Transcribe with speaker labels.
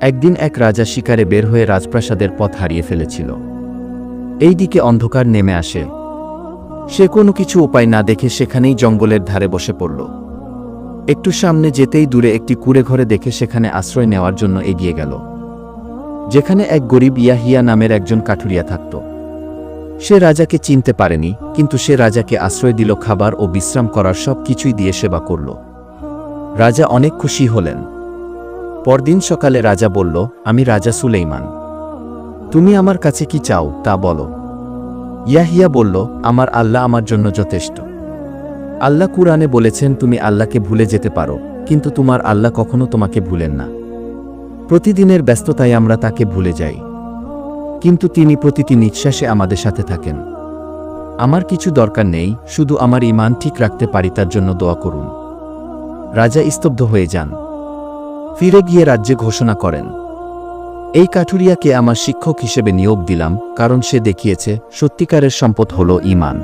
Speaker 1: একদিন এক রাজা শিকারে বের হয়ে রাজপ্রাসাদের পথ হারিয়ে ফেলেছিল। এই দিকে অন্ধকার নেমে আসে। সে কোনো কিছু উপায় না দেখে সেখানেই জঙ্গলের ধারে বসে পড়ল। একটু সামনে যেতেই দূরে একটি কুঁড়ে ঘরে দেখে সেখানে আশ্রয় নেওয়ার জন্য এগিয়ে গেল, যেখানে এক গরিব ইয়াহিয়া নামের একজন কাঠুরিয়া থাকত। সে রাজাকে চিনতে পারেনি, কিন্তু সে রাজাকে আশ্রয় দিল, খাবার ও বিশ্রাম করার সব কিছুই দিয়ে সেবা করল। রাজা অনেক খুশি হলেন। পরদিন সকালে রাজা বলল, আমি রাজা সুলেইমান, তুমি আমার কাছে কি চাও তা বলো। ইয়াহিয়া বলল, আমার আল্লাহ আমার জন্য যথেষ্ট। আল্লাহ কুরআনে বলেছেন, তুমি আল্লাহকে ভুলে যেতে পারো, কিন্তু তোমার আল্লাহ কখনো তোমাকে ভুলেন না। প্রতিদিনের ব্যস্ততায় আমরা তাকে ভুলে যাই, কিন্তু তিনি প্রতিটি নিঃশ্বাসে আমাদের সাথে থাকেন। আমার কিছু দরকার নেই, শুধু আমার ঈমান ঠিক রাখতে পারি তার জন্য দোয়া করুন। রাজা স্তব্ধ হয়ে যান। ফিরে গিয়ে রাজ্যে ঘোষণা করেন, এই কাঠুরিয়াকে আমার শিক্ষক হিসেবে নিয়োগ দিলাম, কারণ সে দেখিয়েছে সত্যিকারের সম্পদ হল ঈমান।